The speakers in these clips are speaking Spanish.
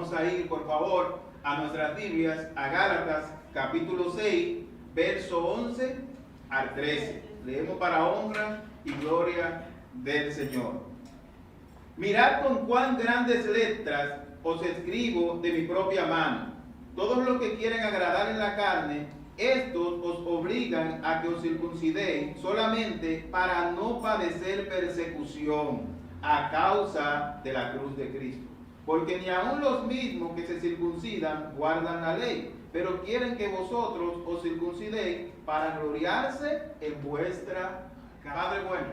Vamos a ir, por favor, a nuestras Biblias, a Gálatas, capítulo 6, verso 11 al 13. Leemos para honra y gloria del Señor. Mirad con cuán grandes letras os escribo de mi propia mano. Todos los que quieren agradar en la carne, estos os obligan a que os circuncidéis solamente para no padecer persecución a causa de la cruz de Cristo. Porque ni aun los mismos que se circuncidan guardan la ley, pero quieren que vosotros os circuncidéis para gloriarse en vuestra carne. Padre bueno,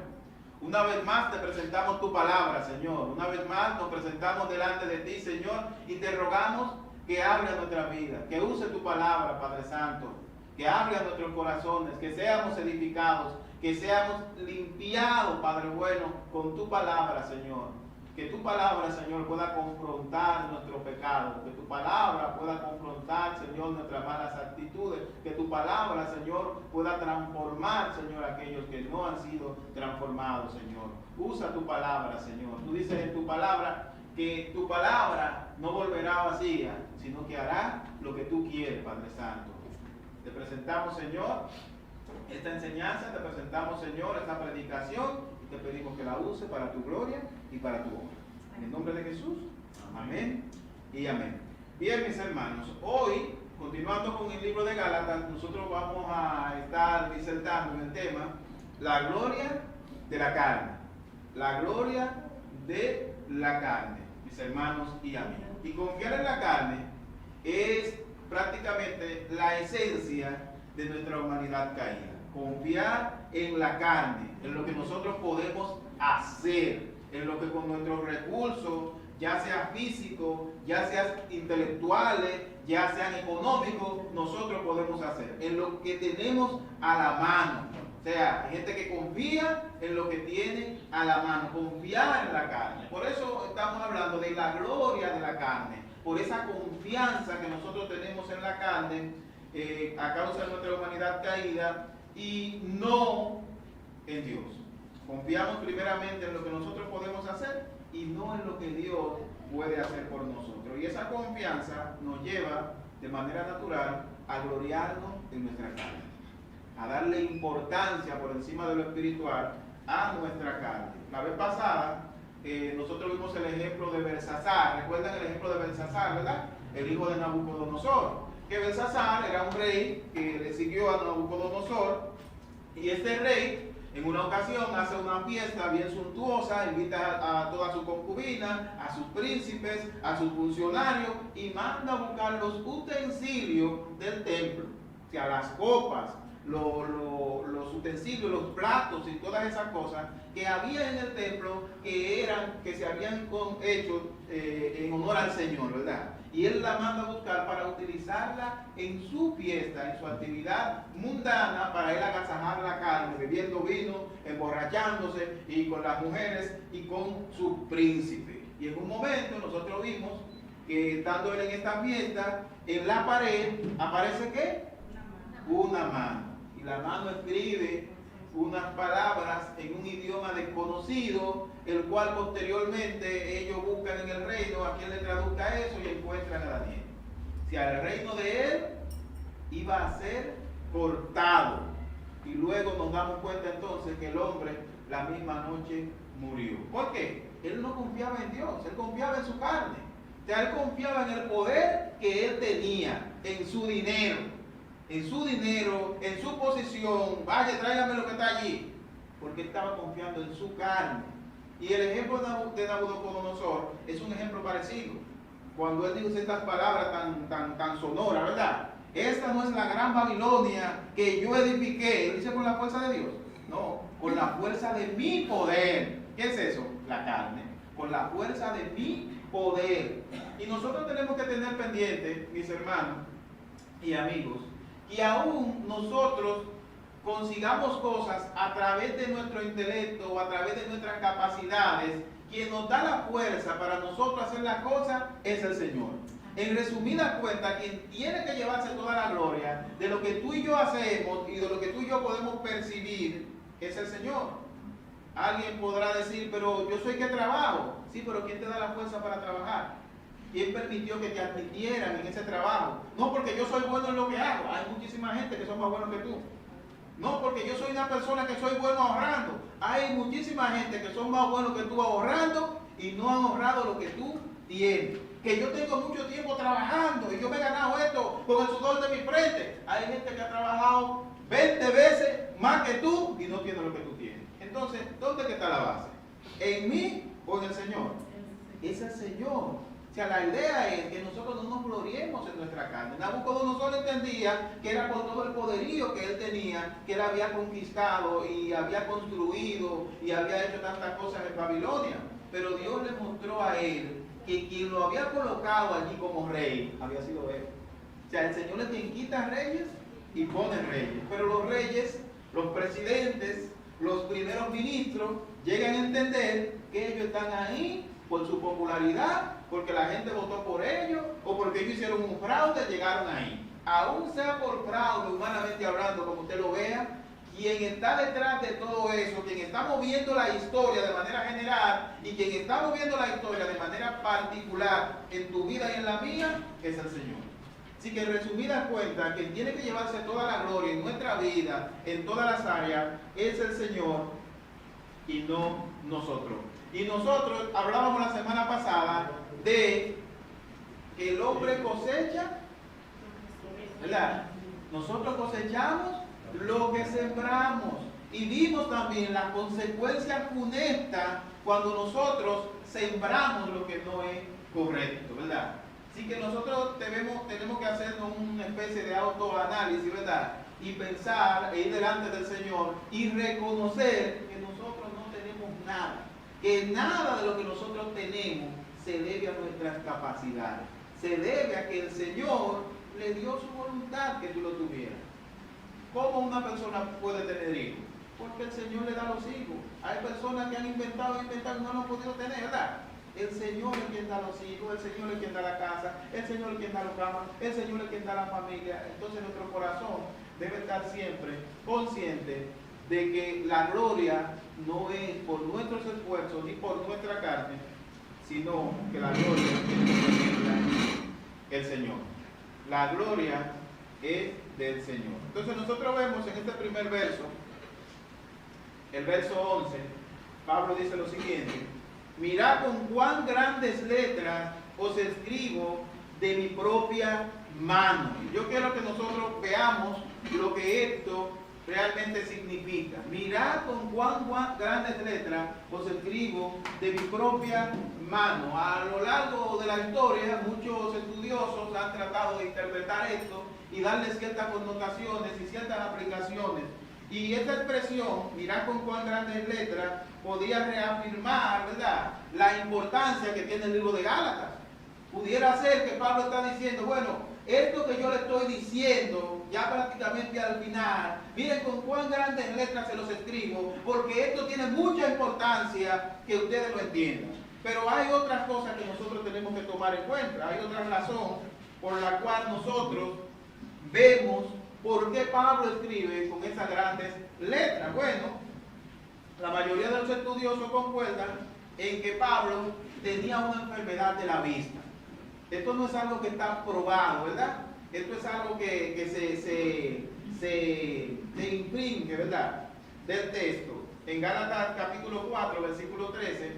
una vez más te presentamos tu palabra, Señor. Una vez más nos presentamos delante de ti, Señor, y te rogamos que hable a nuestra vida, que use tu palabra, Padre Santo, que hable a nuestros corazones, que seamos edificados, que seamos limpiados, Padre bueno, con tu palabra, Señor. Que tu palabra, Señor, pueda confrontar nuestros pecados, que tu palabra pueda confrontar, Señor, nuestras malas actitudes, que tu palabra, Señor, pueda transformar, Señor, a aquellos que no han sido transformados, Señor. Usa tu palabra, Señor. Tú dices en tu palabra que tu palabra no volverá vacía, sino que hará lo que tú quieres, Padre Santo. Te presentamos, Señor, esta enseñanza, te presentamos, Señor, esta predicación. Te pedimos que la use para tu gloria y para tu honra. En el nombre de Jesús, amén y amén. Bien, mis hermanos, hoy, continuando con el libro de Gálatas, nosotros vamos a estar disertando en el tema la gloria de la carne. La gloria de la carne, mis hermanos y amigos. Y confiar en la carne es prácticamente la esencia de nuestra humanidad caída. Confiar en la carne, en lo que nosotros podemos hacer, en lo que con nuestros recursos, ya sea físicos, ya sean intelectuales, ya sean económicos, nosotros podemos hacer, en lo que tenemos a la mano. O sea, hay gente que confía en lo que tiene a la mano, confiar en la carne. Por eso estamos hablando de la gloria de la carne, por esa confianza que nosotros tenemos en la carne a causa de nuestra humanidad caída, y no en Dios. Confiamos primeramente en lo que nosotros podemos hacer y no en lo que Dios puede hacer por nosotros. Y esa confianza nos lleva de manera natural a gloriarnos en nuestra carne, a darle importancia por encima de lo espiritual a nuestra carne. La vez pasada nosotros vimos el ejemplo de Belsasar. ¿Recuerdan el ejemplo de Belsasar, verdad? El hijo de Nabucodonosor. Que Belsasar era un rey que le siguió a Nabucodonosor, y este rey en una ocasión hace una fiesta bien suntuosa, invita a toda su concubina, a sus príncipes, a sus funcionarios, y manda a buscar los utensilios del templo, o sea, las copas, los utensilios, los platos y todas esas cosas que había en el templo que se habían hecho en honor al Señor, ¿verdad? Y él la manda a buscar para utilizarla en su fiesta, en su actividad mundana, para él agasajar la carne, bebiendo vino, emborrachándose, y con las mujeres y con su príncipe. Y en un momento nosotros vimos que estando él en esta fiesta, en la pared aparece ¿qué? Una mano. Y la mano escribe unas palabras en un idioma desconocido, el cual posteriormente ellos buscan en el reino a quien le traduzca eso y encuentran a Daniel. O sea, el reino de él iba a ser cortado. Y luego nos damos cuenta entonces que el hombre la misma noche murió. ¿Por qué? Él no confiaba en Dios, él confiaba en su carne. O sea, él confiaba en el poder que él tenía, en su dinero, en su posición. Vaya, tráigame lo que está allí, porque estaba confiando en su carne. Y el ejemplo de Nabucodonosor es un ejemplo parecido. Cuando él dice estas palabras tan sonoras, ¿verdad? Esta no es la gran Babilonia que yo edifiqué. Él dice con la fuerza de Dios. No, con la fuerza de mi poder. ¿Qué es eso? La carne. Con la fuerza de mi poder. Y nosotros tenemos que tener pendiente, mis hermanos y amigos, y aún nosotros consigamos cosas a través de nuestro intelecto o a través de nuestras capacidades, quien nos da la fuerza para nosotros hacer las cosas es el Señor. En resumida cuenta, quien tiene que llevarse toda la gloria de lo que tú y yo hacemos y de lo que tú y yo podemos percibir es el Señor. Alguien podrá decir, pero yo soy que trabajo. Sí, pero ¿quién te da la fuerza para trabajar? ¿Quién permitió que te admitieran en ese trabajo? No porque yo soy bueno en lo que hago. Hay muchísima gente que son más buenos que tú. No porque yo soy una persona que soy bueno ahorrando. Hay muchísima gente que son más buenos que tú ahorrando y no han ahorrado lo que tú tienes. Que yo tengo mucho tiempo trabajando y yo me he ganado esto con el sudor de mi frente. Hay gente que ha trabajado 20 veces más que tú y no tiene lo que tú tienes. Entonces, ¿dónde está la base? ¿En mí o en el Señor? Es el Señor. O sea, la idea es que nosotros no nos gloriemos en nuestra carne. Nabucodonosor entendía que era por todo el poderío que él tenía, que él había conquistado y había construido y había hecho tantas cosas en Babilonia. Pero Dios le mostró a él que quien lo había colocado allí como rey había sido él. O sea, el Señor es quien quita reyes y pone reyes. Pero los reyes, los presidentes, los primeros ministros llegan a entender que ellos están ahí por su popularidad, porque la gente votó por ellos o porque ellos hicieron un fraude, llegaron ahí. Aún sea por fraude, humanamente hablando, como usted lo vea, quien está detrás de todo eso, quien está moviendo la historia de manera general y quien está moviendo la historia de manera particular en tu vida y en la mía, es el Señor. Así que en resumidas cuentas, quien tiene que llevarse toda la gloria en nuestra vida, en todas las áreas, es el Señor y no nosotros. Y nosotros hablábamos la semana pasada de que el hombre cosecha, ¿verdad? Nosotros cosechamos lo que sembramos. Y vimos también las consecuencias funestas cuando nosotros sembramos lo que no es correcto, ¿verdad? Así que nosotros tenemos que hacernos una especie de autoanálisis, ¿verdad? Y pensar e ir delante del Señor y reconocer que nosotros no tenemos nada. Que nada de lo que nosotros tenemos se debe a nuestras capacidades. Se debe a que el Señor le dio su voluntad que tú lo tuvieras. ¿Cómo una persona puede tener hijos? Porque el Señor le da los hijos. Hay personas que han inventado y no lo han podido tener, ¿verdad? El Señor es quien da los hijos, el Señor es quien da la casa, el Señor es quien da los camas, el Señor es quien da la familia. Entonces nuestro corazón debe estar siempre consciente de que la gloria no es por nuestros esfuerzos ni por nuestra carne, sino que la gloria es del Señor. La gloria es del Señor. Entonces nosotros vemos en este primer verso, el verso 11, Pablo dice lo siguiente: mirad con cuán grandes letras os escribo de mi propia mano. Yo quiero que nosotros veamos lo que esto realmente significa. Mirad con cuán grandes letras os escribo de mi propia mano. A lo largo de la historia, muchos estudiosos han tratado de interpretar esto y darle ciertas connotaciones y ciertas aplicaciones. Y esta expresión, mirad con cuán grandes letras, podía reafirmar, ¿verdad?, la importancia que tiene el libro de Gálatas. Pudiera ser que Pablo está diciendo, bueno, esto que yo le estoy diciendo, ya prácticamente al final, miren con cuán grandes letras se los escribo, porque esto tiene mucha importancia que ustedes lo entiendan. Pero hay otras cosas que nosotros tenemos que tomar en cuenta. Hay otra razón por la cual nosotros vemos por qué Pablo escribe con esas grandes letras. Bueno, la mayoría de los estudiosos concuerdan en que Pablo tenía una enfermedad de la vista. Esto no es algo que está probado, ¿verdad? Esto es algo que se imprime, ¿verdad?, del texto. En Gálatas capítulo 4, versículo 13,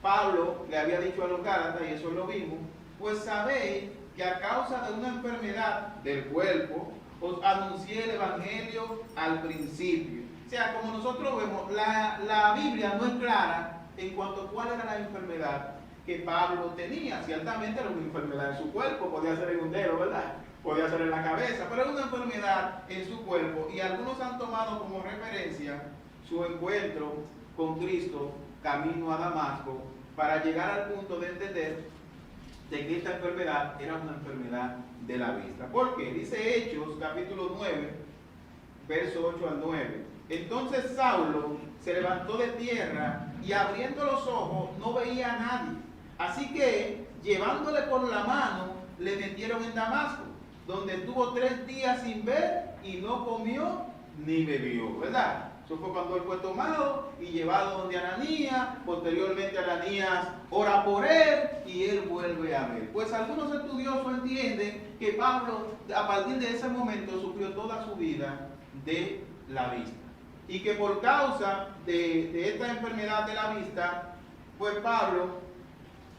Pablo le había dicho a los Gálatas, y eso lo vimos, pues sabéis que a causa de una enfermedad del cuerpo, os anuncié el Evangelio al principio. O sea, como nosotros vemos, la Biblia no es clara en cuanto a cuál era la enfermedad que Pablo tenía. Ciertamente era una enfermedad en su cuerpo, podía ser en un dedo, ¿verdad?, podía ser en la cabeza, pero era una enfermedad en su cuerpo, y algunos han tomado como referencia su encuentro con Cristo camino a Damasco para llegar al punto de entender de que esta enfermedad era una enfermedad de la vista. ¿Por qué? Dice Hechos capítulo 9, verso 8 al 9. Entonces Saulo se levantó de tierra y abriendo los ojos no veía a nadie. Así que, llevándole por la mano, le metieron en Damasco, donde estuvo 3 días sin ver y no comió ni bebió, ¿verdad? Eso fue cuando él fue tomado y llevado donde Ananías. Posteriormente Ananías ora por él y él vuelve a ver. Pues algunos estudiosos entienden que Pablo a partir de ese momento sufrió toda su vida de la vista. Y que por causa de esta enfermedad de la vista, pues Pablo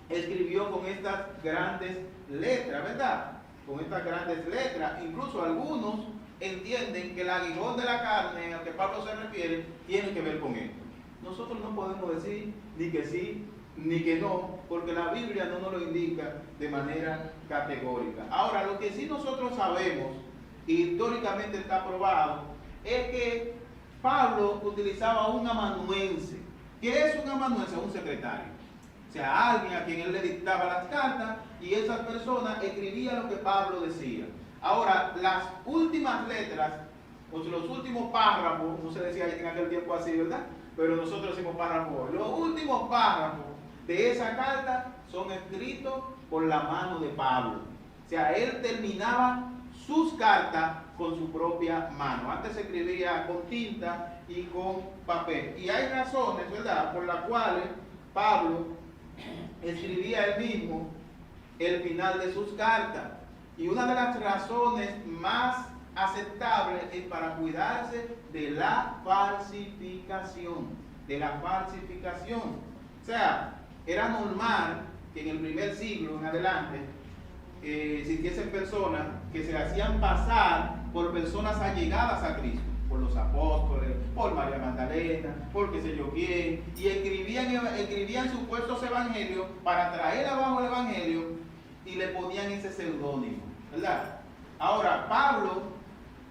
escribió con estas grandes letras, ¿verdad? Con estas grandes letras. Incluso algunos entienden que el aguijón de la carne al que Pablo se refiere tiene que ver con esto. Nosotros no podemos decir ni que sí ni que no, porque la Biblia no nos lo indica de manera categórica. Ahora, lo que sí nosotros sabemos, y históricamente está probado, es que Pablo utilizaba un amanuense. ¿Qué es un amanuense? Un secretario. O sea, alguien a quien él le dictaba las cartas y esas personas escribían lo que Pablo decía. Ahora, las últimas letras, o los últimos párrafos, no se decía en aquel tiempo así, ¿verdad? Pero nosotros decimos párrafos. Los últimos párrafos de esa carta son escritos por la mano de Pablo. O sea, él terminaba sus cartas con su propia mano. Antes se escribía con tinta y con papel. Y hay razones, ¿verdad?, por las cuales Pablo escribía él mismo el final de sus cartas. Y una de las razones más aceptables es para cuidarse de la falsificación. De la falsificación. O sea, era normal que en el primer siglo en adelante existiesen personas que se hacían pasar por personas allegadas a Cristo, por los apóstoles, por María Magdalena, por qué sé yo quién, y escribían supuestos evangelios para traer abajo el evangelio y le ponían ese seudónimo, ¿verdad? Ahora, Pablo,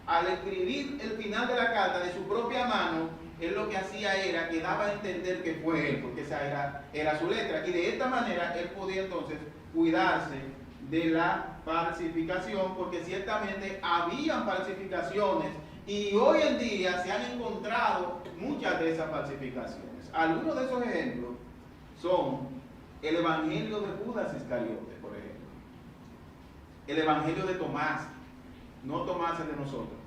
al escribir el final de la carta de su propia mano, él lo que hacía era que daba a entender que fue él, porque esa era su letra, y de esta manera él podía entonces cuidarse de la falsificación, porque ciertamente habían falsificaciones y hoy en día se han encontrado muchas de esas falsificaciones. Algunos de esos ejemplos son el evangelio de Judas Iscariote, por ejemplo, el evangelio de Tomás, no Tomás el de nosotros,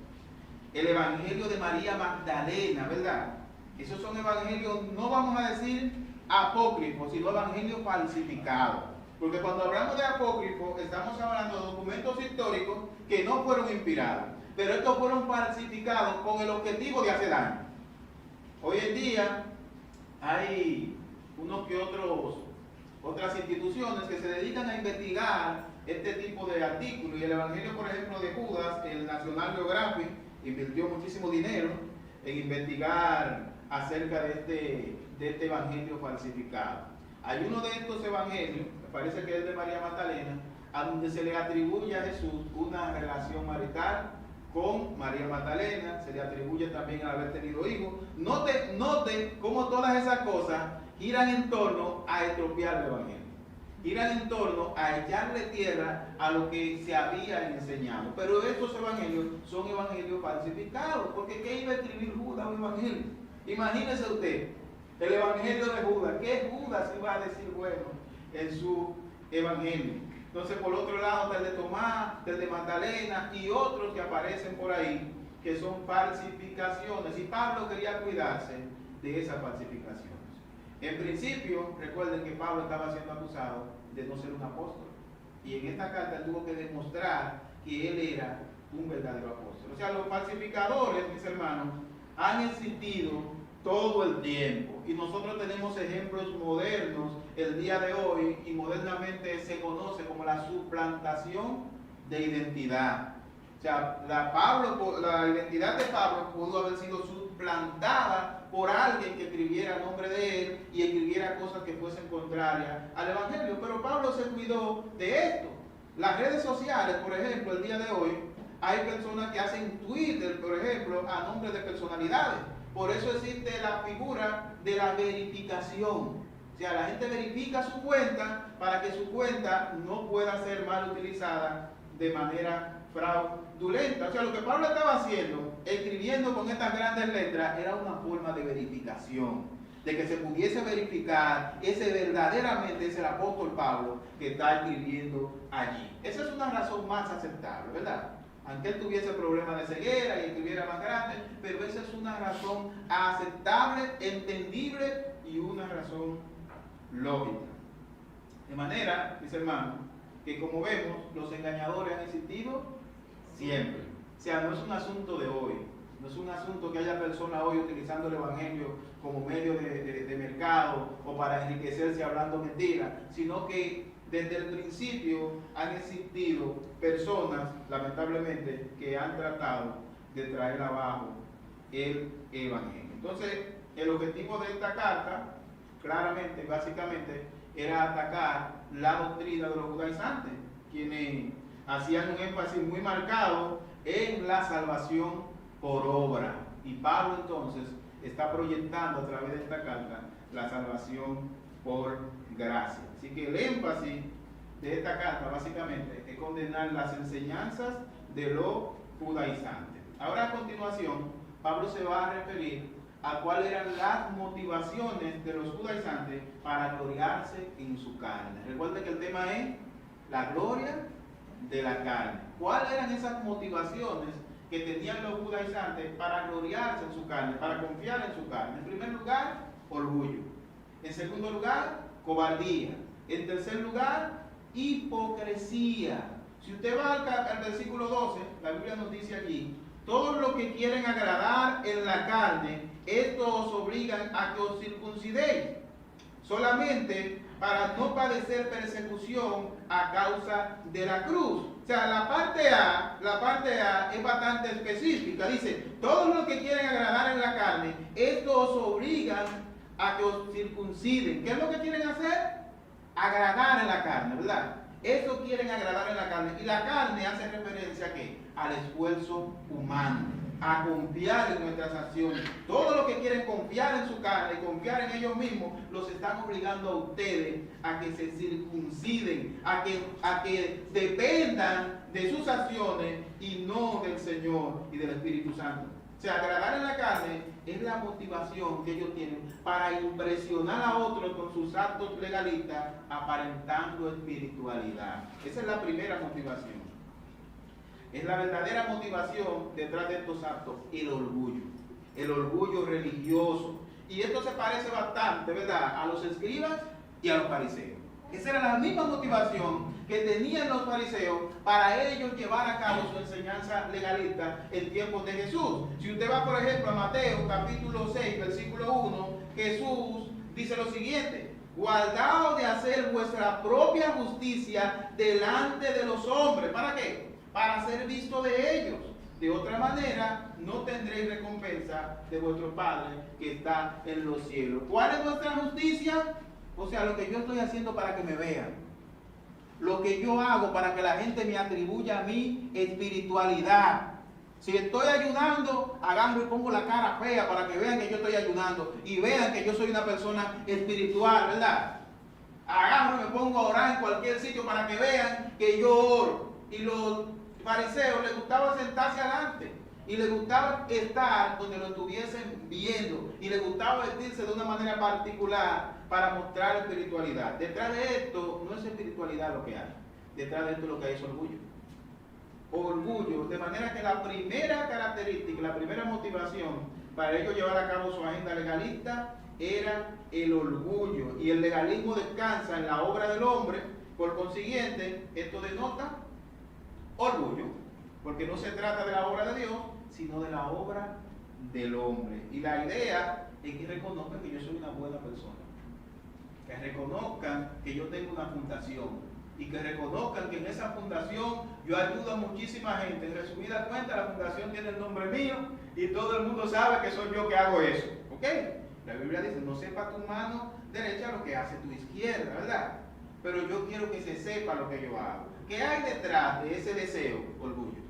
el evangelio de María Magdalena, ¿verdad? Esos son evangelios, no vamos a decir apócrifos, sino evangelios falsificados. Porque cuando hablamos de apócrifos, estamos hablando de documentos históricos que no fueron inspirados, pero estos fueron falsificados con el objetivo de hacer daño. Hoy en día hay unos que otras instituciones que se dedican a investigar este tipo de artículos, y el evangelio, por ejemplo, de Judas, el National Geographic invirtió muchísimo dinero en investigar acerca de este evangelio falsificado. Hay uno de estos evangelios, me parece que es de María Magdalena, a donde se le atribuye a Jesús una relación marital con María Magdalena, se le atribuye también al haber tenido hijos. Note cómo todas esas cosas giran en torno a estropear el evangelio, giran en torno a echarle tierra a lo que se había enseñado. Pero estos evangelios son evangelios falsificados, porque ¿qué iba a escribir Judas un evangelio? Imagínese usted, el evangelio de Judas, ¿qué Judas iba a decir bueno en su evangelio? Entonces, por otro lado, está el de Tomás, el de Magdalena y otros que aparecen por ahí, que son falsificaciones. Y Pablo quería cuidarse de esas falsificaciones. En principio, recuerden que Pablo estaba siendo acusado de no ser un apóstol. Y en esta carta él tuvo que demostrar que él era un verdadero apóstol. O sea, los falsificadores, mis hermanos, han existido todo el tiempo. Y nosotros tenemos ejemplos modernos el día de hoy, y modernamente se conoce como la suplantación de identidad. O sea, la identidad de Pablo pudo haber sido suplantada por alguien que escribiera a nombre de él y escribiera cosas que fuesen contrarias al evangelio. Pero Pablo se cuidó de esto. Las redes sociales, por ejemplo, el día de hoy, hay personas que hacen Twitter, por ejemplo, a nombre de personalidades. Por eso existe la figura de la verificación. O sea, la gente verifica su cuenta para que su cuenta no pueda ser mal utilizada de manera fraudulenta. O sea, lo que Pablo estaba haciendo, escribiendo con estas grandes letras, era una forma de verificación, de que se pudiese verificar ese verdaderamente es el apóstol Pablo que está escribiendo allí. Esa es una razón más aceptable, ¿verdad? aunque él tuviese problemas de ceguera y estuviera más grande, pero esa es una razón aceptable, entendible y una razón lógica. De manera, mis hermanos, que como vemos, los engañadores han existido siempre. O sea, no es un asunto de hoy, no es un asunto que haya personas hoy utilizando el Evangelio como medio de mercado o para enriquecerse hablando mentiras, sino que desde el principio han existido personas, lamentablemente, que han tratado de traer abajo el Evangelio. Entonces, el objetivo de esta carta, claramente, básicamente, era atacar la doctrina de los judaizantes, quienes hacían un énfasis muy marcado en la salvación por obra. Y Pablo entonces está proyectando a través de esta carta la salvación por gracia. Así que el énfasis de esta carta básicamente es condenar las enseñanzas de los judaizantes. Ahora a continuación, Pablo se va a referir a cuáles eran las motivaciones de los judaizantes para gloriarse en su carne. Recuerden que el tema es la gloria de la carne. ¿Cuáles eran esas motivaciones que tenían los judaizantes para gloriarse en su carne, para confiar en su carne? En primer lugar, orgullo. En segundo lugar, cobardía. En tercer lugar, hipocresía. Si usted va al versículo 12, la Biblia nos dice allí: todos los que quieren agradar en la carne, estos os obligan a que os circuncidéis, solamente para no padecer persecución a causa de la cruz. O sea, la parte A es bastante específica. Dice, todos los que quieren agradar en la carne, estos os obligan a que os circunciden. ¿Qué es lo que quieren hacer? Agradar en la carne, ¿verdad? Eso quieren agradar en la carne. Y la carne hace referencia a ¿qué? Al esfuerzo humano, a confiar en nuestras acciones. Todos los que quieren confiar en su carne y confiar en ellos mismos, los están obligando a ustedes a que se circunciden, a que dependan de sus acciones y no del Señor y del Espíritu Santo. O sea, agradar en la carne es la motivación que ellos tienen para impresionar a otros con sus actos legalistas, aparentando espiritualidad. Esa es la primera motivación. Es la verdadera motivación detrás de estos actos, el orgullo religioso. Y esto se parece bastante, ¿verdad?, a los escribas y a los fariseos. Esa era la misma motivación que tenían los fariseos para ellos llevar a cabo su enseñanza legalista en tiempos de Jesús. Si usted va, por ejemplo, a Mateo capítulo 6, versículo 1, Jesús dice lo siguiente: guardaos de hacer vuestra propia justicia delante de los hombres. ¿Para qué? Para ser visto de ellos. De otra manera, no tendréis recompensa de vuestro Padre que está en los cielos. ¿Cuál es nuestra justicia? O sea, lo que yo estoy haciendo para que me vean. Lo que yo hago para que la gente me atribuya a mí espiritualidad. Si estoy ayunando, agarro y pongo la cara fea para que vean que yo estoy ayunando y vean que yo soy una persona espiritual, ¿verdad? Agarro y me pongo a orar en cualquier sitio para que vean que yo oro. Y los fariseos les gustaba sentarse adelante y les gustaba estar donde lo estuviesen viendo y les gustaba vestirse de una manera particular para mostrar espiritualidad. Detrás de esto no es espiritualidad lo que hay. Detrás de esto lo que hay es orgullo. Orgullo, de manera que la primera característica, la primera motivación para ellos llevar a cabo su agenda legalista era el orgullo. Y el legalismo descansa en la obra del hombre. Por consiguiente, esto denota orgullo, porque no se trata de la obra de Dios, sino de la obra del hombre. Y la idea es que reconozcan que yo soy una buena persona, que reconozcan que yo tengo una fundación y que reconozcan que en esa fundación yo ayudo a muchísima gente. En resumida cuenta, la fundación tiene el nombre mío y todo el mundo sabe que soy yo que hago eso. ¿Ok? La Biblia dice, no sepa tu mano derecha lo que hace tu izquierda, ¿verdad? Pero yo quiero que se sepa lo que yo hago. ¿Qué hay detrás de ese deseo? Orgullo.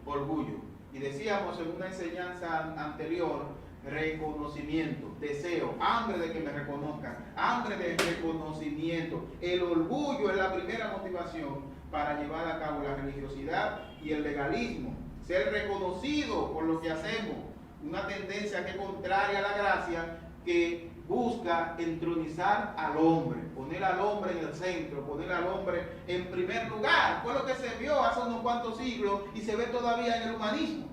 Orgullo. Y decíamos en una enseñanza anterior, reconocimiento, deseo, hambre de que me reconozcan, hambre de reconocimiento. El orgullo es la primera motivación para llevar a cabo la religiosidad y el legalismo. Ser reconocido por lo que hacemos, una tendencia que es contraria a la gracia, que busca entronizar al hombre, poner al hombre en el centro, poner al hombre en primer lugar. Fue lo que se vio hace unos cuantos siglos y se ve todavía en el humanismo.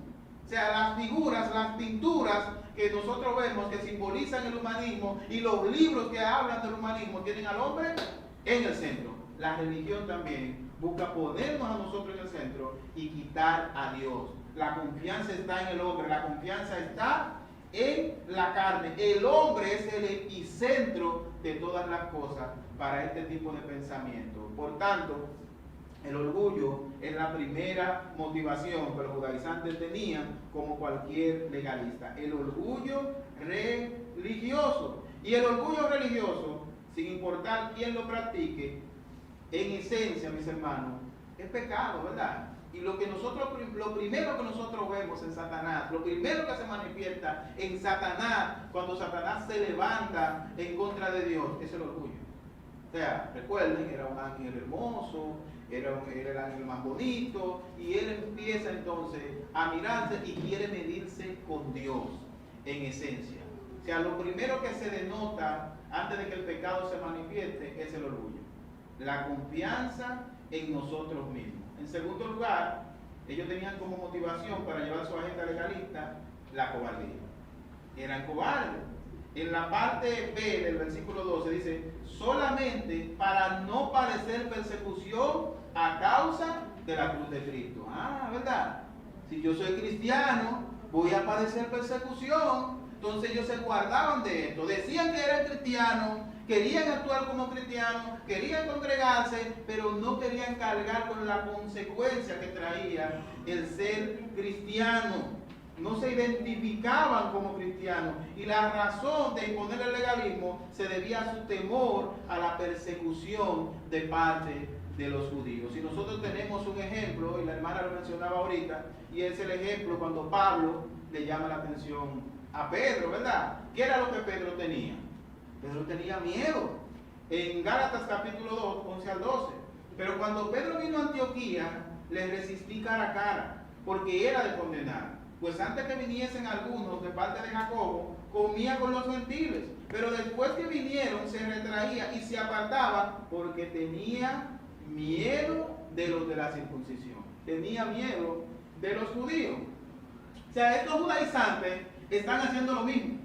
O sea, las figuras, las pinturas que nosotros vemos que simbolizan el humanismo y los libros que hablan del humanismo tienen al hombre en el centro. La religión también busca ponernos a nosotros en el centro y quitar a Dios. La confianza está en el hombre, la confianza está en la carne. El hombre es el epicentro de todas las cosas para este tipo de pensamiento. Por tanto, el orgullo es la primera motivación que los judaizantes tenían como cualquier legalista. El orgullo religioso. Y el orgullo religioso, sin importar quién lo practique, en esencia, mis hermanos, es pecado, ¿verdad? Y lo primero que nosotros vemos en Satanás, lo primero que se manifiesta en Satanás, cuando Satanás se levanta en contra de Dios, es el orgullo. O sea, recuerden, era un ángel hermoso, era el ángel más bonito, y él empieza entonces a mirarse y quiere medirse con Dios, en esencia. O sea, lo primero que se denota antes de que el pecado se manifieste es el orgullo. La confianza en nosotros mismos. En segundo lugar, ellos tenían como motivación para llevar su agenda legalista la cobardía. Eran cobardes. En la parte B del versículo 12 dice, solamente para no padecer persecución a causa de la cruz de Cristo. Ah, ¿verdad? Si yo soy cristiano, voy a padecer persecución. Entonces ellos se guardaban de esto. Decían que eran cristianos, querían actuar como cristianos, querían congregarse, pero no querían cargar con la consecuencia que traía el ser cristiano. No se identificaban como cristianos. Y la razón de imponer el legalismo se debía a su temor a la persecución de parte de los judíos. Y nosotros tenemos un ejemplo, y la hermana lo mencionaba ahorita, y es el ejemplo cuando Pablo le llama la atención a Pedro, ¿verdad? ¿Qué era lo que Pedro tenía? Pedro tenía miedo. En Gálatas capítulo 2, 11 al 12. Pero cuando Pedro vino a Antioquía, le resistí cara a cara, porque era de condenar. Pues antes que viniesen algunos de parte de Jacobo, comía con los gentiles. Pero después que vinieron, se retraía y se apartaba porque tenía miedo de los de la circuncisión. Tenía miedo de los judíos. O sea, estos judaizantes están haciendo lo mismo.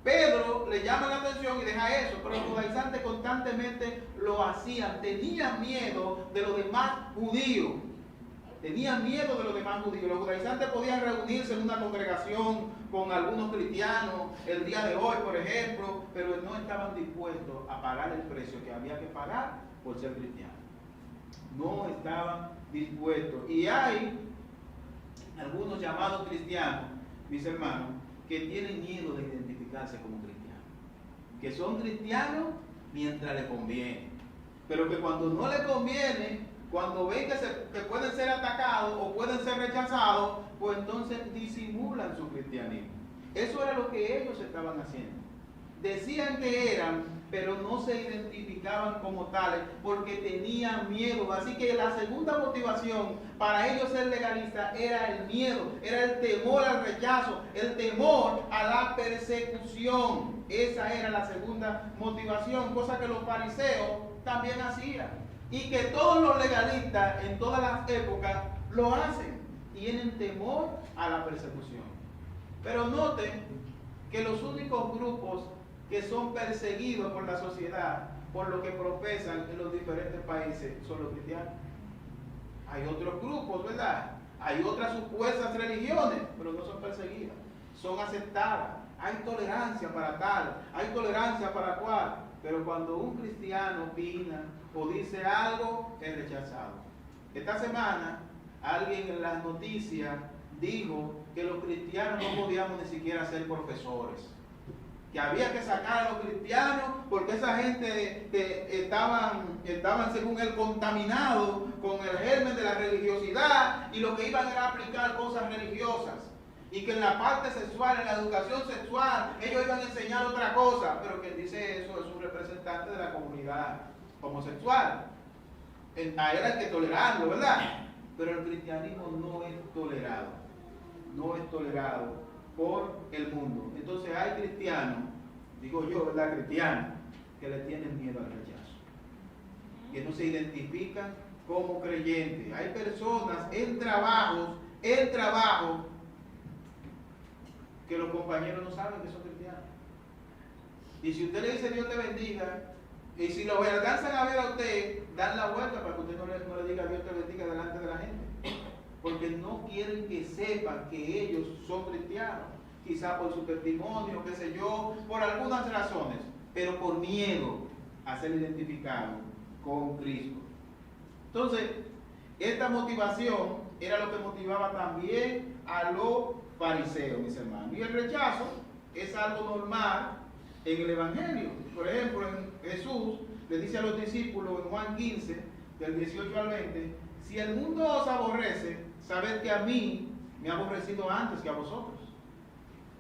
Pedro le llama la atención y deja eso, pero los judaizantes constantemente lo hacían. Tenían miedo de los demás judíos. Tenían miedo de los demás judíos. Los judaizantes podían reunirse en una congregación con algunos cristianos el día de hoy, por ejemplo, pero no estaban dispuestos a pagar el precio que había que pagar por ser cristianos. No estaban dispuestos. Y hay algunos llamados cristianos, mis hermanos, que tienen miedo de identificarse como cristianos. Que son cristianos mientras les conviene. Pero que cuando no les conviene, cuando ven que pueden ser atacados o pueden ser rechazados, pues entonces disimulan su cristianismo. Eso era lo que ellos estaban haciendo. Decían que eran, pero no se identificaban como tales porque tenían miedo. Así que la segunda motivación para ellos ser legalistas era el miedo, era el temor al rechazo, el temor a la persecución. Esa era la segunda motivación, cosa que los fariseos también hacían. Y que todos los legalistas en todas las épocas lo hacen. Tienen temor a la persecución. Pero noten que los únicos grupos que son perseguidos por la sociedad, por lo que profesan en los diferentes países, son los cristianos. Hay otros grupos, ¿verdad? Hay otras supuestas religiones, pero no son perseguidas. Son aceptadas. Hay tolerancia para tal, hay tolerancia para cual. Pero cuando un cristiano opina o dice algo, es rechazado. Esta semana, alguien en las noticias dijo que los cristianos no podíamos ni siquiera ser profesores. Que había que sacar a los cristianos porque esa gente estaban según él contaminados con el germen de la religiosidad y lo que iban era a aplicar cosas religiosas. Y que en la parte sexual, en la educación sexual, ellos iban a enseñar otra cosa. Pero quien dice eso es un representante de la comunidad homosexual. A él hay que tolerarlo, ¿verdad? Pero el cristianismo no es tolerado. No es tolerado por el mundo. Entonces hay cristianos digo yo, ¿verdad? Cristianos, que le tienen miedo al rechazo, que no se identifican como creyentes. Hay personas en trabajo, que los compañeros no saben que son cristianos. Y si usted le dice Dios te bendiga, y si lo alcanzan a ver a usted, dan la vuelta para que usted no le diga Dios te bendiga delante de la gente. Porque no quieren que sepan que ellos son cristianos. Quizá por su testimonio, qué sé yo, por algunas razones, pero por miedo a ser identificados con Cristo. Entonces, esta motivación era lo que motivaba también a los fariseos, mis hermanos. Y el rechazo es algo normal en el Evangelio. Por ejemplo, Jesús le dice a los discípulos en Juan 15, del 18 al 20, si el mundo os aborrece, sabed que a mí me ha aborrecido antes que a vosotros.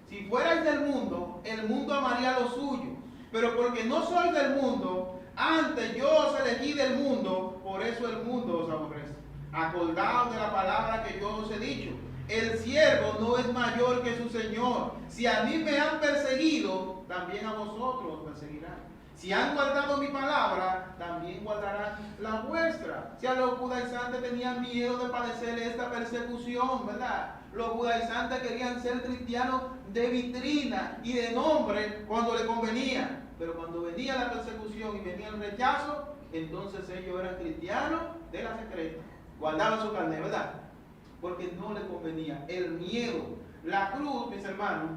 Si fuerais del mundo, el mundo amaría lo suyo. Pero porque no sois del mundo, antes yo os elegí del mundo, por eso el mundo os aborrece. Acordaos de la palabra que yo os he dicho. El siervo no es mayor que su señor. Si a mí me han perseguido, también a vosotros os perseguirán. Si han guardado mi palabra, también guardarán la vuestra. Si a los judaizantes tenían miedo de padecer esta persecución, ¿verdad? Los judaizantes querían ser cristianos de vitrina y de nombre cuando les convenía. Pero cuando venía la persecución y venía el rechazo, entonces ellos eran cristianos de la secreta. Guardaban su carne, ¿verdad? Porque no les convenía. El miedo. La cruz, mis hermanos,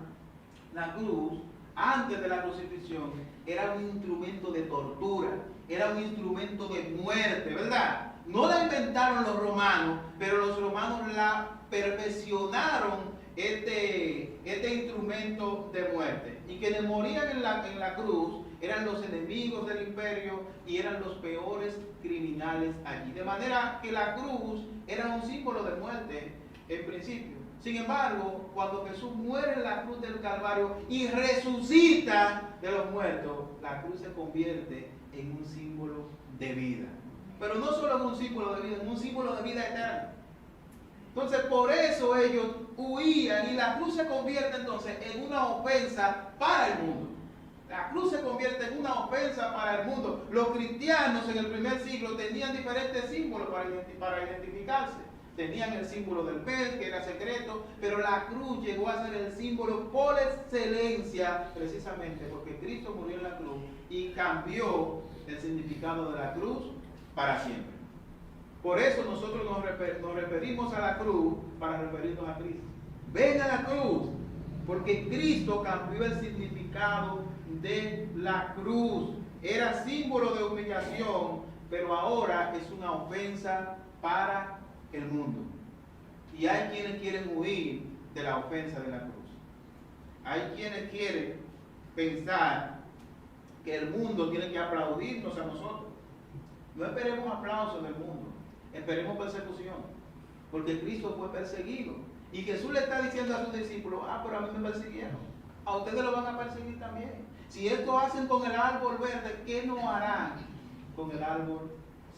la cruz, antes de la crucifixión, era un instrumento de tortura, era un instrumento de muerte, ¿verdad? No la inventaron los romanos, pero los romanos la perfeccionaron este instrumento de muerte. Y quienes morían en la cruz eran los enemigos del imperio y eran los peores criminales allí. De manera que la cruz era un símbolo de muerte en principio. Sin embargo, cuando Jesús muere en la cruz del Calvario y resucita de los muertos, la cruz se convierte en un símbolo de vida. Pero no solo en un símbolo de vida, en un símbolo de vida eterna. Entonces, por eso ellos huían y la cruz se convierte entonces en una ofensa para el mundo. La cruz se convierte en una ofensa para el mundo. Los cristianos en el primer siglo tenían diferentes símbolos para identificarse. Tenían el símbolo del pez, que era secreto, pero la cruz llegó a ser el símbolo por excelencia, precisamente porque Cristo murió en la cruz y cambió el significado de la cruz para siempre. Por eso nosotros nos referimos a la cruz para referirnos a Cristo. Ven a la cruz, porque Cristo cambió el significado de la cruz. Era símbolo de humillación, pero ahora es una ofensa para el mundo. Y hay quienes quieren huir de la ofensa de la cruz. Hay quienes quieren pensar que el mundo tiene que aplaudirnos a nosotros. No esperemos aplausos del mundo, esperemos persecución, porque Cristo fue perseguido. Y Jesús le está diciendo a sus discípulos, pero a mí me persiguieron, a ustedes lo van a perseguir también. Si esto hacen con el árbol verde, ¿qué no harán con el árbol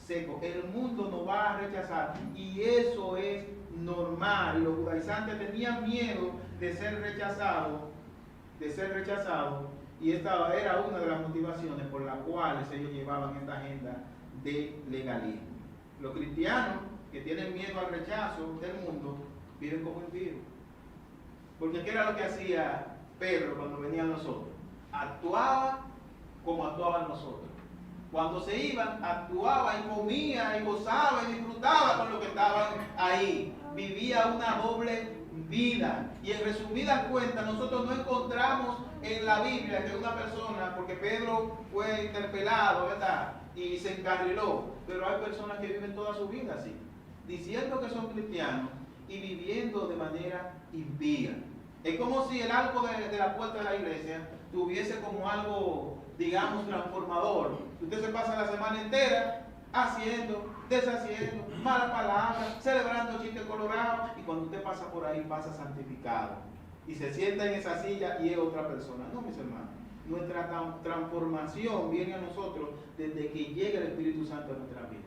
seco? El mundo nos va a rechazar y eso es normal. Los judaizantes tenían miedo de ser rechazados, y esta era una de las motivaciones por las cuales ellos llevaban esta agenda de legalismo. Los cristianos que tienen miedo al rechazo del mundo viven como impíos. Porque ¿qué era lo que hacía Pedro cuando venían nosotros? Actuaba como actuaban nosotros. Cuando se iban, actuaba y comía y gozaba y disfrutaba con lo que estaban ahí. Vivía una doble vida. Y en resumidas cuentas, nosotros no encontramos en la Biblia que una persona, porque Pedro fue interpelado, ¿verdad? Y se encarriló. Pero hay personas que viven toda su vida así, diciendo que son cristianos y viviendo de manera impía. Es como si el arco de la puerta de la iglesia tuviese como algo, digamos, transformador. Usted se pasa la semana entera haciendo, deshaciendo, malas palabras, celebrando chistes colorados, y cuando usted pasa por ahí pasa santificado y se sienta en esa silla y es otra persona. No, mis hermanos, nuestra transformación viene a nosotros desde que llega el Espíritu Santo a nuestra vida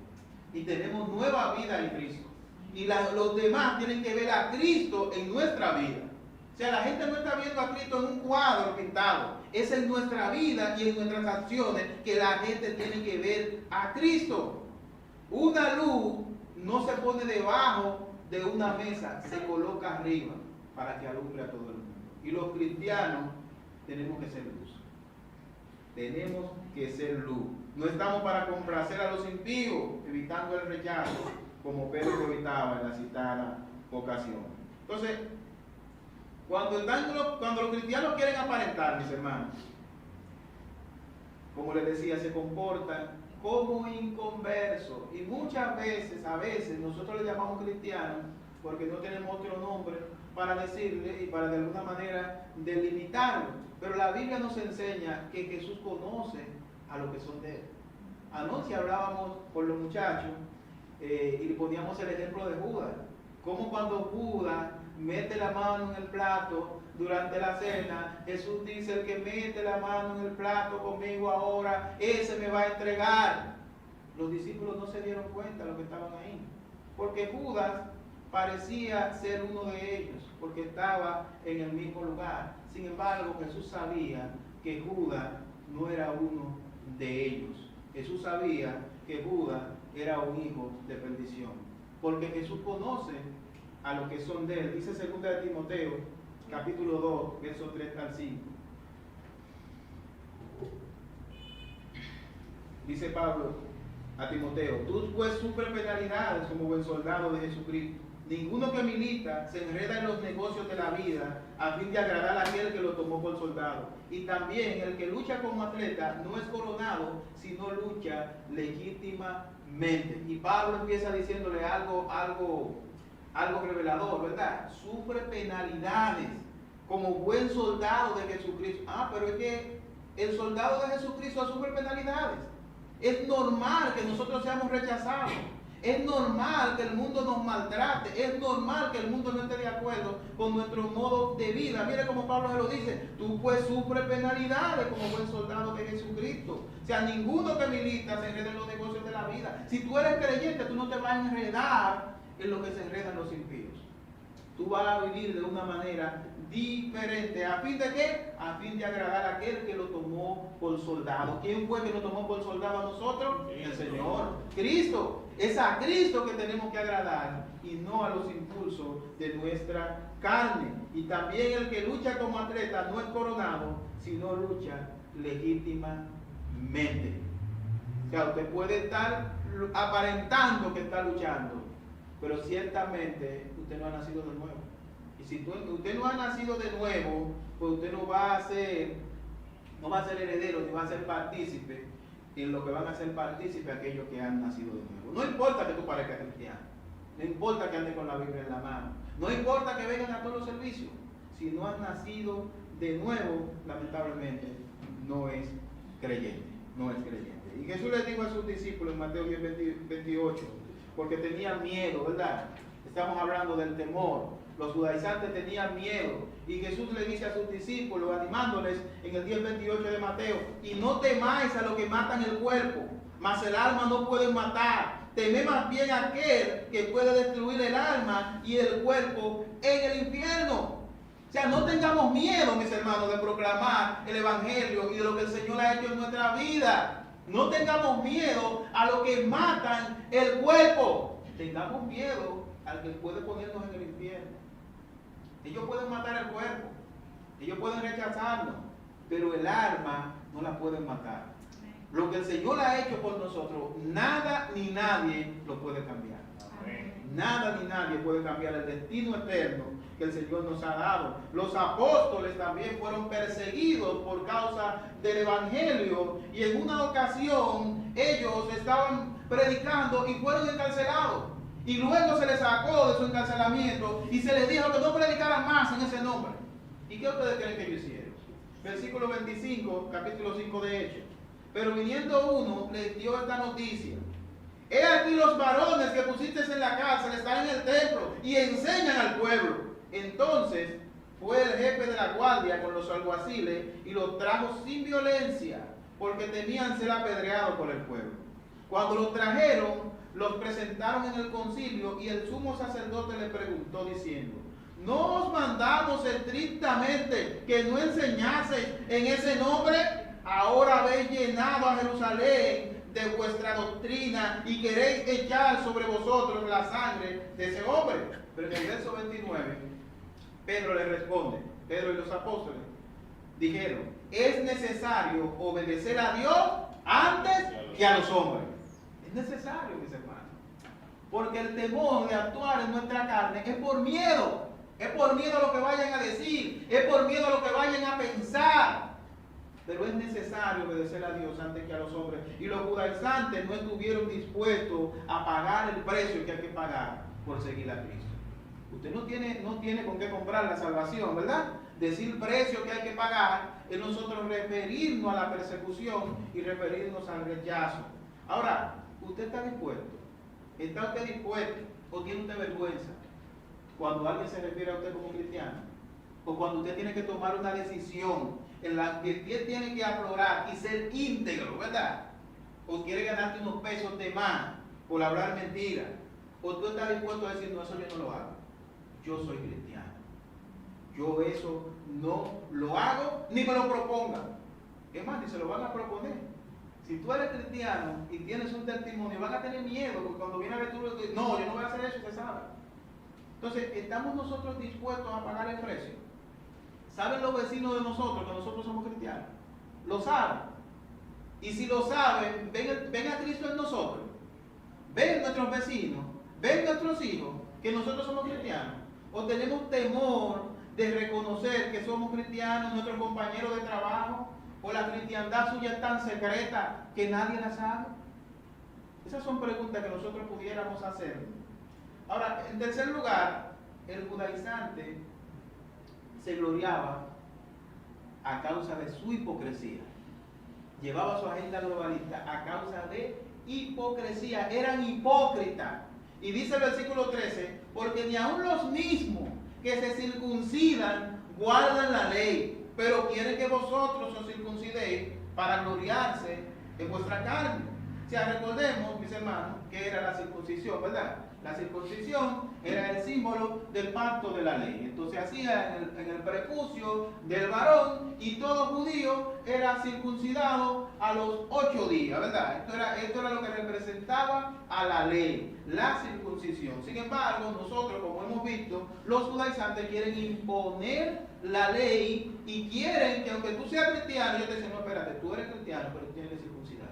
y tenemos nueva vida en Cristo, y los demás tienen que ver a Cristo en nuestra vida. O sea, la gente no está viendo a Cristo en un cuadro pintado. Es en nuestra vida y en nuestras acciones que la gente tiene que ver a Cristo. Una luz no se pone debajo de una mesa, se coloca arriba para que alumbre a todo el mundo. Y los cristianos tenemos que ser luz. Tenemos que ser luz. No estamos para complacer a los impíos, evitando el rechazo, como Pedro evitaba en la citada ocasión. Entonces, cuando los cristianos quieren aparentar, mis hermanos, como les decía, se comportan como inconversos. Y muchas veces, a veces, nosotros le llamamos cristianos porque no tenemos otro nombre para decirle y para de alguna manera delimitarlo. Pero la Biblia nos enseña que Jesús conoce a los que son de Él. Anoche hablábamos con los muchachos y poníamos el ejemplo de Judas. Como cuando Judas mete la mano en el plato durante la cena, Jesús dice: el que mete la mano en el plato conmigo ahora, ese me va a entregar. Los discípulos no se dieron cuenta de lo que estaban ahí, porque Judas parecía ser uno de ellos, porque estaba en el mismo lugar. Sin embargo, Jesús sabía que Judas no era uno de ellos. Jesús sabía que Judas era un hijo de perdición, porque Jesús conoce a los que son de Él. Dice 2 de Timoteo, capítulo 2, versos 3 al 5. Dice Pablo a Timoteo: tú pues sufres penalidades como buen soldado de Jesucristo. Ninguno que milita se enreda en los negocios de la vida a fin de agradar a aquel que lo tomó por soldado. Y también el que lucha como atleta no es coronado, sino lucha legítimamente. Y Pablo empieza diciéndole algo revelador, ¿verdad? Sufre penalidades como buen soldado de Jesucristo. Pero es que el soldado de Jesucristo sufre penalidades. Es normal que nosotros seamos rechazados. Es normal que el mundo nos maltrate. Es normal que el mundo no esté de acuerdo con nuestro modo de vida. Mire cómo Pablo se lo dice: tú pues sufres penalidades como buen soldado de Jesucristo. O sea, ninguno que milita se enreda en los negocios de la vida. Si tú eres creyente, tú no te vas a enredar en lo que se enredan los impíos. Tú vas a vivir de una manera diferente. ¿A fin de qué? A fin de agradar a aquel que lo tomó por soldado. ¿Quién fue que lo tomó por soldado a nosotros? El Señor, Cristo. Es a Cristo que tenemos que agradar y no a los impulsos de nuestra carne. Y también el que lucha como atleta no es coronado, sino lucha legítimamente. O sea, usted puede estar aparentando que está luchando, pero ciertamente usted no ha nacido de nuevo. Y si usted no ha nacido de nuevo, pues usted no va a ser heredero, ni va a ser partícipe en lo que van a ser partícipe aquellos que han nacido de nuevo. No importa que tú parezcas cristiano, no importa que andes con la Biblia en la mano, no importa que vengan a todos los servicios. Si no has nacido de nuevo, lamentablemente no es creyente, no es creyente. Y Jesús les dijo a sus discípulos en Mateo 10, 28, porque tenían miedo, ¿verdad? Estamos hablando del temor. Los judaizantes tenían miedo. Y Jesús le dice a sus discípulos, animándoles en el 10:28 de Mateo: y no temáis a los que matan el cuerpo, mas el alma no pueden matar. Temed más bien a aquel que puede destruir el alma y el cuerpo en el infierno. O sea, no tengamos miedo, mis hermanos, de proclamar el Evangelio y de lo que el Señor ha hecho en nuestra vida. No tengamos miedo a los que matan el cuerpo. Tengamos miedo al que puede ponernos en el infierno. Ellos pueden matar el cuerpo, ellos pueden rechazarnos, pero el alma no la pueden matar. Lo que el Señor ha hecho por nosotros, nada ni nadie lo puede cambiar. Nada ni nadie puede cambiar el destino eterno que el Señor nos ha dado. Los apóstoles también fueron perseguidos por causa del Evangelio, y en una ocasión ellos estaban predicando y fueron encarcelados. Y luego se les sacó de su encarcelamiento y se les dijo que no predicaran más en ese nombre. ¿Y qué ustedes creen que ellos hicieron? Versículo 25, capítulo 5 de Hechos. Pero viniendo uno, les dio esta noticia: he aquí los varones que pusiste en la cárcel están en el templo y enseñan al pueblo. Entonces fue el jefe de la guardia con los alguaciles y los trajo sin violencia, porque temían ser apedreados por el pueblo. Cuando los trajeron, los presentaron en el concilio, y el sumo sacerdote le preguntó diciendo: ¿No os mandamos estrictamente que no enseñaseis en ese nombre? Ahora habéis llenado a Jerusalén de vuestra doctrina y queréis echar sobre vosotros la sangre de ese hombre. Pero en el verso 29, Pedro le responde, Pedro y los apóstoles dijeron, es necesario obedecer a Dios antes que a los hombres. Es necesario, mis hermanos, porque el temor de actuar en nuestra carne es por miedo. Es por miedo a lo que vayan a decir, es por miedo a lo que vayan a pensar. Pero es necesario obedecer a Dios antes que a los hombres. Y los judaizantes no estuvieron dispuestos a pagar el precio que hay que pagar por seguir a Cristo. Usted no tiene con qué comprar la salvación, ¿verdad? Decir el precio que hay que pagar es nosotros referirnos a la persecución y referirnos al rechazo. Ahora, ¿usted está dispuesto? ¿Está usted dispuesto o tiene usted vergüenza cuando alguien se refiere a usted como cristiano? O cuando usted tiene que tomar una decisión en la que usted tiene que aflorar y ser íntegro, ¿verdad? O quiere ganarte unos pesos de más por hablar mentira. O tú estás dispuesto a decir, no, eso yo no lo hago. Yo soy cristiano. Yo eso no lo hago ni me lo proponga. Es más, ni se lo van a proponer. Si tú eres cristiano y tienes un testimonio, van a tener miedo, porque cuando viene a ver tú, no, yo no voy a hacer eso, usted sabe. Entonces, ¿estamos nosotros dispuestos a pagar el precio? ¿Saben los vecinos de nosotros que nosotros somos cristianos? Lo saben. Y si lo saben, ven a Cristo en nosotros. Ven nuestros vecinos, ven nuestros hijos, que nosotros somos cristianos. O tenemos temor de reconocer que somos cristianos, nuestros compañeros de trabajo, o la cristiandad suya es tan secreta que nadie la sabe. Esas son preguntas que nosotros pudiéramos hacer. Ahora, en tercer lugar, el judaizante se gloriaba a causa de su hipocresía. Llevaba su agenda globalista a causa de hipocresía. Eran hipócritas. Y dice el versículo 13, porque ni aun los mismos que se circuncidan guardan la ley, pero quieren que vosotros os circuncidéis para gloriarse en vuestra carne. O sea, recordemos, mis hermanos, que era la circuncisión, ¿verdad? La circuncisión era el símbolo del pacto de la ley. Entonces hacía en el prepucio del varón, y todo judío era circuncidado a los 8 días, ¿verdad? Esto era lo que representaba a la ley, la circuncisión. Sin embargo, nosotros, como hemos visto, los judaizantes quieren imponer la ley y quieren que aunque tú seas cristiano, ellos te dicen, no, espérate, tú eres cristiano, pero tú tienes que circuncidar.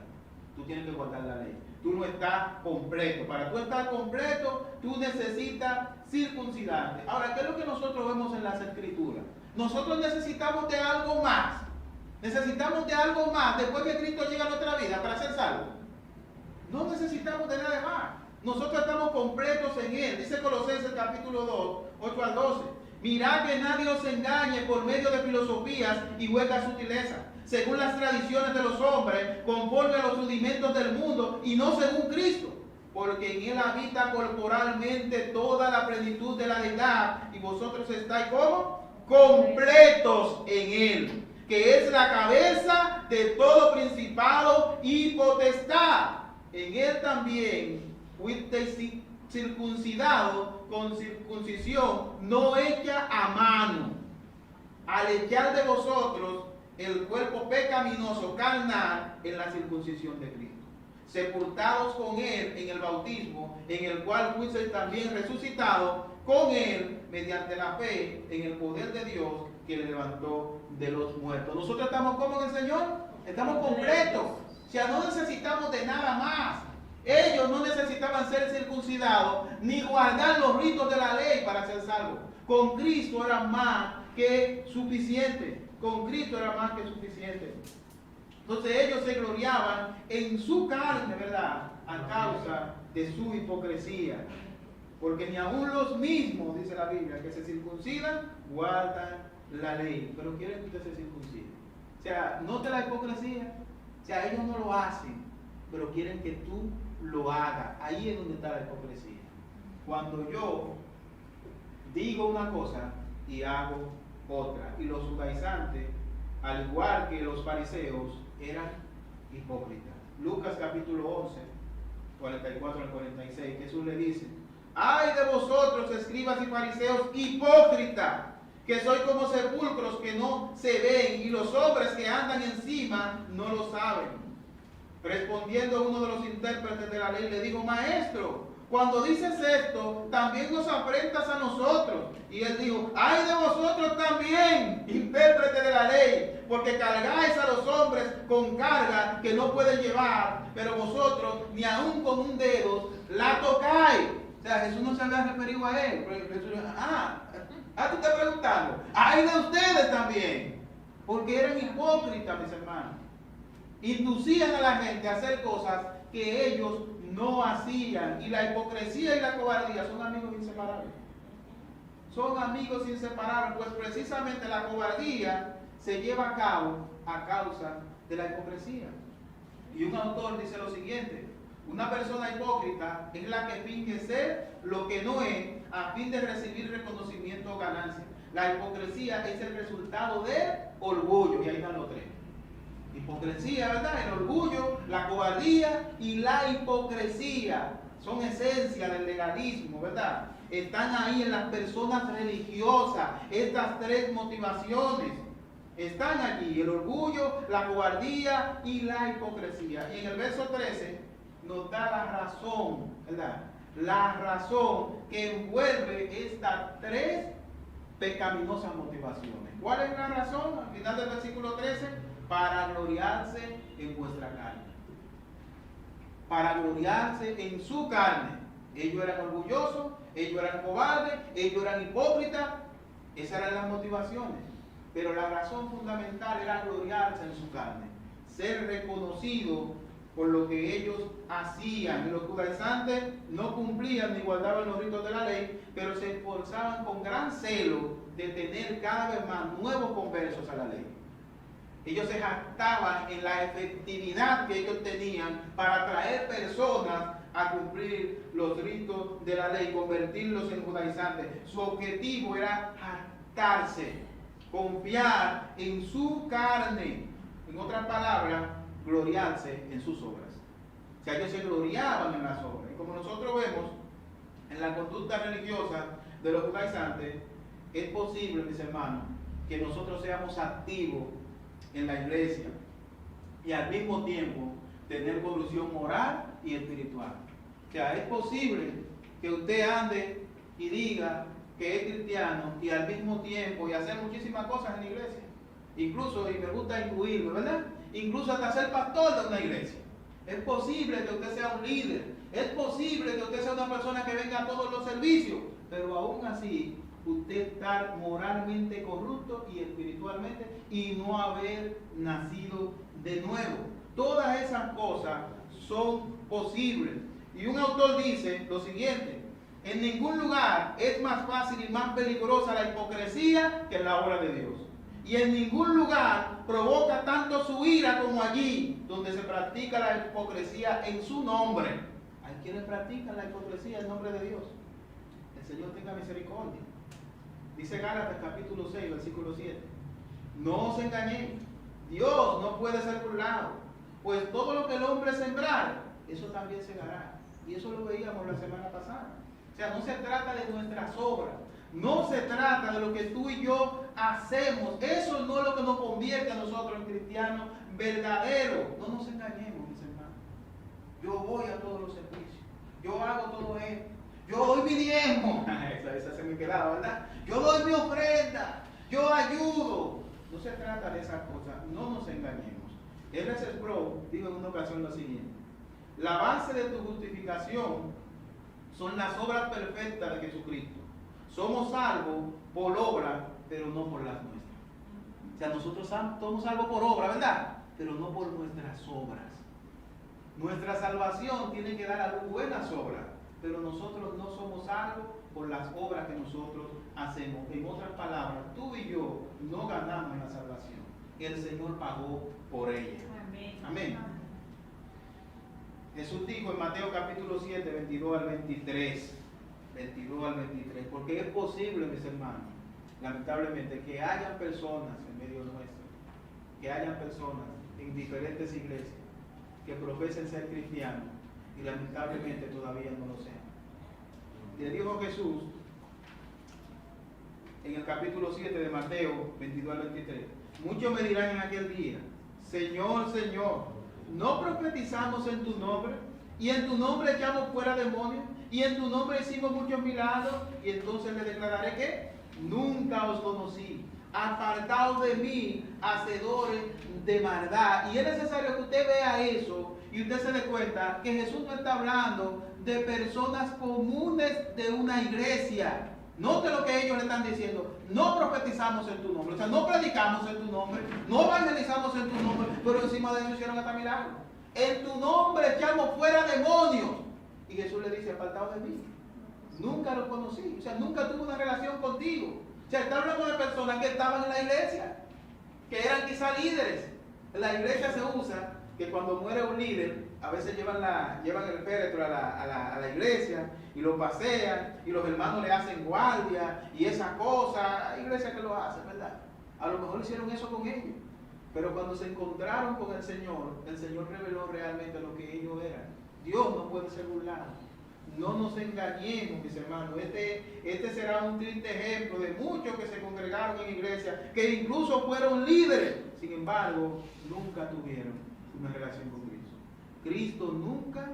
Tú tienes que guardar la ley. Tú no estás completo. Para tú estar completo, tú necesitas circuncidarte. Ahora, ¿qué es lo que nosotros vemos en las Escrituras? Nosotros necesitamos de algo más. Necesitamos de algo más después que Cristo llega a nuestra vida para ser salvos. No necesitamos de nada más. Nosotros estamos completos en Él. Dice Colosenses capítulo 2, 8 al 12. Mirad que nadie os engañe por medio de filosofías y huecas sutilezas, según las tradiciones de los hombres, conforme a los rudimentos del mundo, y no según Cristo, porque en Él habita corporalmente toda la plenitud de la deidad, y vosotros estáis como completos en Él, que es la cabeza de todo principado y potestad. En Él también fuisteis circuncidado con circuncisión no hecha a mano, al echar de vosotros el cuerpo pecaminoso carnal en la circuncisión de Cristo, sepultados con Él en el bautismo, en el cual fuisteis también resucitados con Él mediante la fe en el poder de Dios que le levantó de los muertos. Nosotros estamos como en el Señor, estamos completos, o sea, no necesitamos de nada más. Ellos no necesitaban ser circuncidados ni guardar los ritos de la ley para ser salvos. Con Cristo era más que suficiente. Con Cristo era más que suficiente. Entonces ellos se gloriaban en su carne, ¿verdad? A causa de su hipocresía. Porque ni aun los mismos, dice la Biblia, que se circuncidan, guardan la ley. Pero quieren que usted se circuncide. O sea, note la hipocresía. O sea, ellos no lo hacen, pero quieren que tú lo hagas. Ahí es donde está la hipocresía. Cuando yo digo una cosa y hago otra. Y los judaizantes, al igual que los fariseos, eran hipócritas. Lucas capítulo 11, 44 al 46, Jesús le dice, ¡Ay de vosotros, escribas y fariseos, hipócritas! Que sois como sepulcros que no se ven, y los hombres que andan encima no lo saben. Respondiendo uno de los intérpretes de la ley, le dijo: Maestro, cuando dices esto, también nos afrentas a nosotros. Y él dijo: ¡ay de vosotros también, intérpretes de la ley! Porque cargáis a los hombres con carga que no pueden llevar, pero vosotros ni aun con un dedo la tocáis. O sea, Jesús no se había referido a él. Jesús, tú estás preguntando. ¡ay de ustedes también! Porque eran hipócritas, mis hermanos. Inducían a la gente a hacer cosas que ellos no hacían. Y la hipocresía y la cobardía son amigos inseparables. Son amigos inseparables, pues precisamente la cobardía se lleva a cabo a causa de la hipocresía. Y un autor dice lo siguiente: una persona hipócrita es la que finge ser lo que no es a fin de recibir reconocimiento o ganancia. La hipocresía es el resultado del orgullo, y ahí están los tres. Hipocresía, ¿verdad? El orgullo, la cobardía y la hipocresía son esencia del legalismo, ¿verdad? Están ahí en las personas religiosas, estas tres motivaciones. Están allí, el orgullo, la cobardía y la hipocresía. Y en el verso 13 nos da la razón, ¿verdad? La razón que envuelve estas tres pecaminosas motivaciones. ¿Cuál es la razón? Al final del versículo 13, para gloriarse en vuestra carne. Para gloriarse en su carne. Ellos eran orgullosos, ellos eran cobardes, ellos eran hipócritas. Esas eran las motivaciones. Pero la razón fundamental era gloriarse en su carne. Ser reconocido por lo que ellos hacían. Y los judaizantes no cumplían ni guardaban los ritos de la ley, pero se esforzaban con gran celo de tener cada vez más nuevos conversos a la ley. Ellos se jactaban en la efectividad que ellos tenían para atraer personas a cumplir los ritos de la ley, convertirlos en judaizantes. Su objetivo era jactarse, confiar en su carne. En otras palabras, gloriarse en sus obras. O sea, ellos se gloriaban en las obras. Y como nosotros vemos en la conducta religiosa de los judaizantes, es posible, mis hermanos, que nosotros seamos activos en la iglesia y al mismo tiempo tener conducción moral y espiritual. O sea, es posible que usted ande y diga que es cristiano y al mismo tiempo y hacer muchísimas cosas en la iglesia. Incluso, y me gusta incluirlo, ¿verdad? Incluso hasta ser pastor de una iglesia. Es posible que usted sea un líder. Es posible que usted sea una persona que venga a todos los servicios. Pero aún así, usted estar moralmente corrupto y espiritualmente y no haber nacido de nuevo. Todas esas cosas son posibles. Y un autor dice lo siguiente: en ningún lugar es más fácil y más peligrosa la hipocresía que en la obra de Dios. Y en ningún lugar provoca tanto su ira como allí donde se practica la hipocresía en su nombre. Hay quienes practican la hipocresía en nombre de Dios. El Señor tenga misericordia. Dice Gálatas capítulo 6, versículo 7. No os engañéis, Dios no puede ser burlado, pues todo lo que el hombre sembrar, eso también segará. Y eso lo veíamos la semana pasada. O sea, no se trata de nuestras obras, no se trata de lo que tú y yo hacemos. Eso no es lo que nos convierte a nosotros en cristianos verdaderos. No nos engañemos, mis hermanos. Yo voy a todos los servicios, yo hago todo esto, yo doy mi diezmo. Esa se me quedaba, ¿verdad? Yo doy mi ofrenda, yo ayudo. No se trata de esas cosas, no nos engañemos. R.C. Sproul dijo en una ocasión lo siguiente: la base de tu justificación son las obras perfectas de Jesucristo. Somos salvos por obra, pero no por las nuestras. O sea, nosotros somos salvos por obra, ¿verdad? Pero no por nuestras obras. Nuestra salvación tiene que dar a luz buenas obras, pero nosotros no somos salvos por las obras que nosotros hacemos. En otras palabras, tú y yo no ganamos la salvación. El Señor pagó por ella. Amén. Amén. Jesús dijo en Mateo capítulo 7, 22 al 23. 22 al 23. Porque es posible, mis hermanos, lamentablemente, que haya personas en medio nuestro, que haya personas en diferentes iglesias que profesen ser cristianos y lamentablemente todavía no lo sean. le dijo Jesús en el capítulo 7 de Mateo 22 al 23, muchos me dirán en aquel día, Señor, Señor, ¿no profetizamos en tu nombre? Y en tu nombre echamos fuera demonios, y en tu nombre hicimos muchos milagros, y entonces le declararé que nunca os conocí, apartados de mí, hacedores de maldad. Y es necesario que usted vea eso y usted se dé cuenta que Jesús no está hablando de personas comunes de una iglesia. Note lo que ellos le están diciendo. No profetizamos en tu nombre, o sea, no predicamos en tu nombre, no evangelizamos en tu nombre, pero encima de eso hicieron hasta milagros. En tu nombre echamos fuera demonios. Y Jesús le dice, apartado de mí. Nunca lo conocí, o sea, nunca tuve una relación contigo. O sea, está hablando de personas que estaban en la iglesia, que eran quizá líderes. En la iglesia se usa que cuando muere un líder, a veces llevan el féretro a la iglesia y lo pasean y los hermanos le hacen guardia y esa cosa. Hay iglesias que lo hacen, ¿verdad? A lo mejor hicieron eso con ellos. Pero cuando se encontraron con el Señor reveló realmente lo que ellos eran. Dios no puede ser burlado. No nos engañemos, mis hermanos. Este será un triste ejemplo de muchos que se congregaron en iglesia, que incluso fueron líderes. Sin embargo, nunca tuvieron una relación con Cristo. Cristo nunca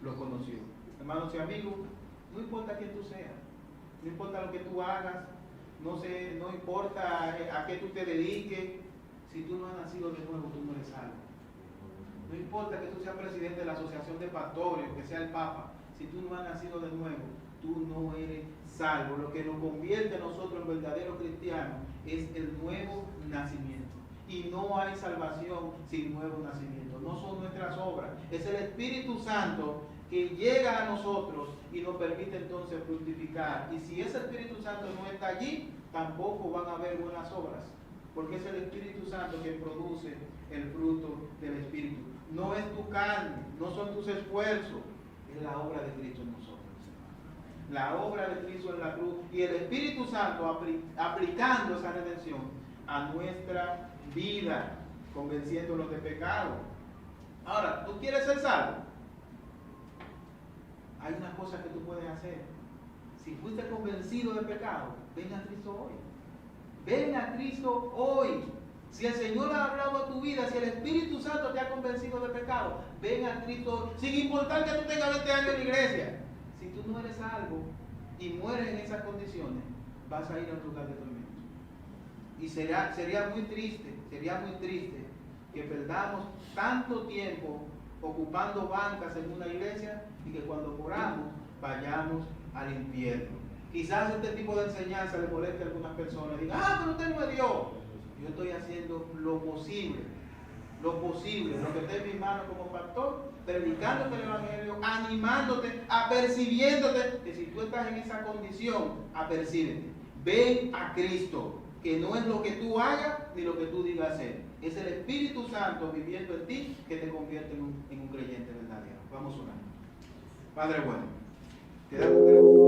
lo conoció. Hermanos y amigos, no importa quién tú seas, no importa lo que tú hagas, no importa a qué tú te dediques, si tú no has nacido de nuevo, tú no eres salvo. No importa que tú seas presidente de la asociación de pastores o que sea el Papa, si tú no has nacido de nuevo, tú no eres salvo. Lo que nos convierte a nosotros en verdaderos cristianos es el nuevo nacimiento. Y no hay salvación sin nuevo nacimiento. No son nuestras obras. Es el Espíritu Santo que llega a nosotros y nos permite entonces fructificar. Y si ese Espíritu Santo no está allí, tampoco van a haber buenas obras. Porque es el Espíritu Santo que produce el fruto del Espíritu. No es tu carne, no son tus esfuerzos, es la obra de Cristo en nosotros. La obra de Cristo en la cruz y el Espíritu Santo aplicando esa redención a nuestra vida, convenciéndonos de pecado. Ahora, ¿tú quieres ser salvo? Hay una cosa que tú puedes hacer. Si fuiste convencido de pecado, ven a Cristo hoy. Ven a Cristo hoy. Si el Señor ha hablado a tu vida, si el Espíritu Santo te ha convencido de pecado, ven a Cristo, sin importar que tú tengas 20 años en la iglesia. Si tú no eres salvo y mueres en esas condiciones, vas a ir a un lugar de tormento. Y sería muy triste que perdamos tanto tiempo ocupando bancas en una iglesia y que cuando moramos vayamos al infierno. Quizás este tipo de enseñanza le moleste a algunas personas y digan, pero usted no es Dios. Yo estoy haciendo lo posible, lo que esté en mis manos como pastor, predicándote el Evangelio, animándote, apercibiéndote, que si tú estás en esa condición, apercíbete. Ven a Cristo, que no es lo que tú hagas ni lo que tú digas hacer. Es el Espíritu Santo viviendo en ti que te convierte en un creyente verdadero. Vamos a orar. Padre bueno, te damos gracias.